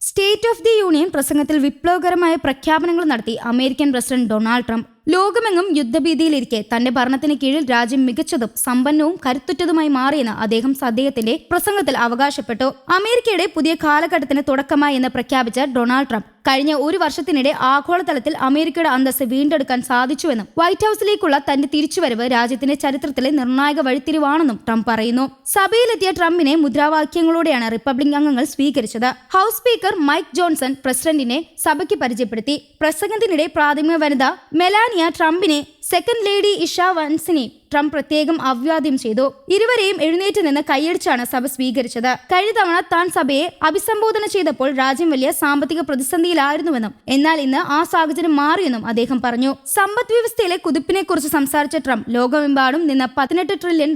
State of the union പ്രസംഗത്തിൽ വിപ്ലവകരമായ പ്രഖ്യാപനങ്ങൾ നടത്തി അമേരിക്കൻ പ്രസിഡന്റ് ഡൊണാൾഡ് ട്രംപ്. ലോകമെങ്ങും യുദ്ധഭീതിയിലിരിക്കെ തന്റെ ഭരണത്തിന് കീഴിൽ രാജ്യം മികച്ചതും സമ്പന്നവും കരുത്തുറ്റതുമായി മാറിയെന്ന് അദ്ദേഹത്തിന്റെ പ്രസംഗത്തിൽ അവകാശപ്പെട്ടു. അമേരിക്കയുടെ പുതിയ കാലഘട്ടത്തിന് തുടക്കമായി എന്ന് പ്രഖ്യാപിച്ച ഡൊണാൾഡ് ട്രംപ് കഴിഞ്ഞ ഒരു വർഷത്തിനിടെ ആഗോളതലത്തിൽ അമേരിക്കയുടെ അന്തസ്സ് വീണ്ടെടുക്കാൻ സാധിച്ചുവെന്നും വൈറ്റ് ഹൌസിലേക്കുള്ള തന്റെ തിരിച്ചുവരവ് രാജ്യത്തിന്റെ ചരിത്രത്തിലെ നിർണായക വഴിത്തിരിവാണെന്നും ട്രംപ് പറയുന്നു. സഭയിലെത്തിയ ട്രംപിനെ മുദ്രാവാക്യങ്ങളോടെയാണ് റിപ്പബ്ലിക് അംഗങ്ങൾ സ്വീകരിച്ചത്. ഹൌസ് സ്പീക്കർ മൈക്ക് ജോൺസൺ പ്രസിഡന്റിനെ സഭയ്ക്ക് പരിചയപ്പെടുത്തി. പ്രസംഗത്തിനിടെ പ്രാഥമിക വനിത മെലാനിയ ട്രംപിനെ സെക്കൻഡ് ലേഡി ഇഷ വൻസിനെ ട്രംപ് പ്രത്യേകം അഭിവാദ്യം ചെയ്തു. ഇരുവരെയും എഴുന്നേറ്റ് നിന്ന് കൈയടിച്ചാണ് സഭ സ്വീകരിച്ചത്. കഴിഞ്ഞ തവണ താൻ സഭയെ അഭിസംബോധന ചെയ്തപ്പോൾ രാജ്യം വലിയ സാമ്പത്തിക പ്രതിസന്ധിയിലായിരുന്നുവെന്നും എന്നാൽ ഇന്ന് ആ സാഹചര്യം മാറിയെന്നും അദ്ദേഹം പറഞ്ഞു. സമ്പദ് വ്യവസ്ഥയിലെ കുതിപ്പിനെ കുറിച്ച് സംസാരിച്ച ട്രംപ് ലോകമെമ്പാടും നിന്ന് $18 ട്രില്യൺ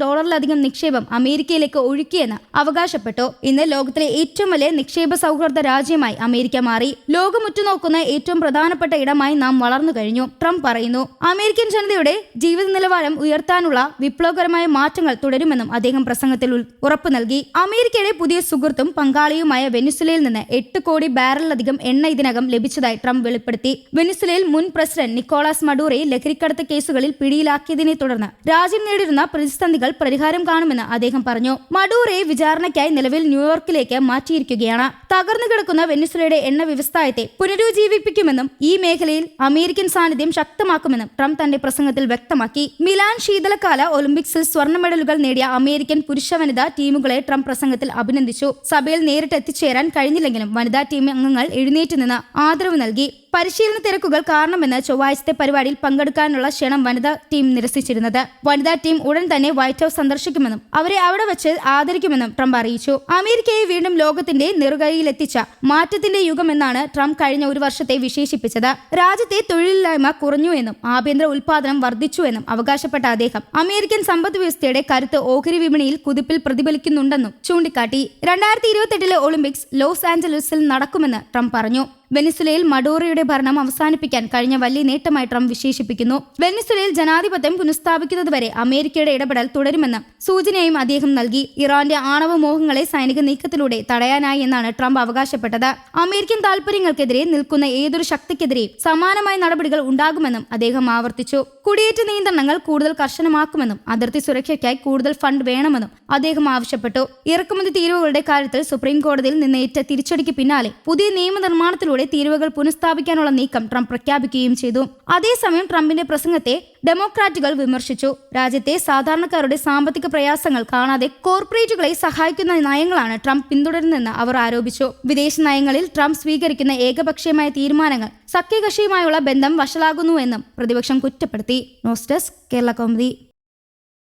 നിക്ഷേപം അമേരിക്കയിലേക്ക് ഒഴുക്കിയെന്ന് അവകാശപ്പെട്ടു. ഇന്ന് ലോകത്തിലെ ഏറ്റവും വലിയ നിക്ഷേപ സൗഹൃദ രാജ്യമായി അമേരിക്ക മാറി. ലോകം ഉറ്റുനോക്കുന്ന ഏറ്റവും പ്രധാനപ്പെട്ട ഇടമായി നാം വളർന്നു കഴിഞ്ഞു, ട്രംപ് പറയുന്നു. അമേരിക്കൻ ജനതയുടെ ജീവിത നിലവാരം ഉയർത്താൻ വിപ്ലവകരമായ മാറ്റങ്ങൾ തുടരുമെന്നും അദ്ദേഹം പ്രസംഗത്തിൽ ഉറപ്പു നൽകി. അമേരിക്കയുടെ പുതിയ സുഹൃത്തും പങ്കാളിയുമായ വെനിസുലയിൽ നിന്ന് 8 കോടി ബാരലിലധികം എണ്ണ ഇതിനകം ലഭിച്ചതായി ട്രംപ് വെളിപ്പെടുത്തി. വെനിസുലയിൽ മുൻ പ്രസിഡന്റ് നിക്കോളാസ് മഡൂറോയെ ലഹരിക്കടത്ത് കേസുകളിൽ പിടിയിലാക്കിയതിനെ തുടർന്ന് രാജ്യം നേരിടുന്ന പ്രതിസന്ധികൾ പരിഹാരം കാണുമെന്ന് അദ്ദേഹം പറഞ്ഞു. മഡൂറോയെ വിചാരണയ്ക്കായി നിലവിൽ ന്യൂയോർക്കിലേക്ക് മാറ്റിയിരിക്കുകയാണ്. തകർന്നു കിടക്കുന്ന വെനിസുലയുടെ എണ്ണ വ്യവസായത്തെ പുനരുജ്ജീവിപ്പിക്കുമെന്നും ഈ മേഖലയിൽ അമേരിക്കൻ സാന്നിധ്യം ശക്തമാക്കുമെന്നും ട്രംപ് തന്റെ പ്രസംഗത്തിൽ വ്യക്തമാക്കി. മിലാൻ ശീതളകാല ഒളിമ്പിക്സിൽ സ്വർണ്ണ മെഡലുകൾ നേടിയ അമേരിക്കൻ പുരുഷ വനിതാ ടീമുകളെ ട്രംപ് പ്രസംഗത്തിൽ അഭിനന്ദിച്ചു. സഭയിൽ നേരിട്ട് എത്തിച്ചേരാൻ കഴിഞ്ഞില്ലെങ്കിലും വനിതാ ടീം അംഗങ്ങൾ എഴുന്നേറ്റ് നിന്ന് ആദരവ് നൽകി. പരിശീലന തിരക്കുകൾ കാരണമെന്ന് ചൊവ്വാഴ്ചത്തെ പരിപാടിയിൽ പങ്കെടുക്കാനുള്ള ക്ഷണം വനിതാ ടീം നിരസിച്ചിരുന്നത്. വനിതാ ടീം ഉടൻ തന്നെ വൈറ്റ് ഹൌസ് സന്ദർശിക്കുമെന്നും അവരെ അവിടെ വെച്ച് ആദരിക്കുമെന്നും ട്രംപ് അറിയിച്ചു. അമേരിക്കയെ വീണ്ടും ലോകത്തിന്റെ നെറുകയിലെത്തിച്ച മാറ്റത്തിന്റെ യുഗമെന്നാണ് ട്രംപ് കഴിഞ്ഞ ഒരു വർഷത്തെ വിശേഷിപ്പിച്ചത്. രാജ്യത്തെ തൊഴിലില്ലായ്മ കുറഞ്ഞു എന്നും ആഭ്യന്തര ഉൽപാദനം വർദ്ധിച്ചു എന്നും അവകാശപ്പെട്ട അദ്ദേഹം അമേരിക്കൻ സമ്പദ് വ്യവസ്ഥയുടെ കരുത്ത് ഓഹരി വിപണിയിൽ കുതിപ്പിൽ പ്രതിഫലിക്കുന്നുണ്ടെന്നും ചൂണ്ടിക്കാട്ടി. 2028 ഒളിമ്പിക്സ് ലോസ് ആഞ്ചലസിൽ നടക്കുമെന്ന് ട്രംപ് പറഞ്ഞു. വെനിസുലയിൽ മഡൂറോയുടെ ഭരണം അവസാനിപ്പിക്കാൻ കഴിഞ്ഞ വലിയ നേട്ടമായി ട്രംപ് വിശേഷിപ്പിക്കുന്നു. വെനിസുലയിൽ ജനാധിപത്യം പുനഃസ്ഥാപിക്കുന്നതുവരെ അമേരിക്കയുടെ ഇടപെടൽ തുടരുമെന്ന സൂചനയും അദ്ദേഹം നൽകി. ഇറാന്റെ ആണവ മോഹങ്ങളെ സൈനിക നീക്കത്തിലൂടെ തടയാനായി എന്നാണ് ട്രംപ് അവകാശപ്പെട്ടത്. അമേരിക്കൻ താൽപര്യങ്ങൾക്കെതിരെ നിൽക്കുന്ന ഏതൊരു ശക്തിക്കെതിരെയും സമാനമായ നടപടികൾ ഉണ്ടാകുമെന്നും അദ്ദേഹം ആവർത്തിച്ചു. കുടിയേറ്റ നിയന്ത്രണങ്ങൾ കൂടുതൽ കർശനമാക്കുമെന്നും അതിർത്തി സുരക്ഷയ്ക്കായി കൂടുതൽ ഫണ്ട് വേണമെന്നും അദ്ദേഹം ആവശ്യപ്പെട്ടു. ഇറക്കുമതി തീരുവകളുടെ കാര്യത്തിൽ സുപ്രീം കോടതിയിൽ നിന്നേറ്റ തിരിച്ചടിക്ക് പിന്നാലെ പുതിയ നിയമനിർമ്മാണത്തിലൂടെ തീരുവകൾ പുനഃസ്ഥാപിക്കാനുള്ള നീക്കം ട്രംപ് പ്രഖ്യാപിക്കുകയും ചെയ്തു. അതേസമയം ട്രംപിന്റെ പ്രസംഗത്തെ ഡെമോക്രാറ്റുകൾ വിമർശിച്ചു. രാജ്യത്തെ സാധാരണക്കാരുടെ സാമ്പത്തിക പ്രയാസങ്ങൾ കാണാതെ കോർപ്പറേറ്റുകളെ സഹായിക്കുന്ന നയങ്ങളാണ് ട്രംപ് പിന്തുടരുന്നതെന്ന് അവർ ആരോപിച്ചു. വിദേശ നയങ്ങളിൽ ട്രംപ് സ്വീകരിക്കുന്ന ഏകപക്ഷീയമായ തീരുമാനങ്ങൾ സഖ്യകക്ഷിയുമായുള്ള ബന്ധം വഷളാകുന്നുവെന്നും പ്രതിപക്ഷം കുറ്റപ്പെടുത്തി. News desk Kerala Kaumudi.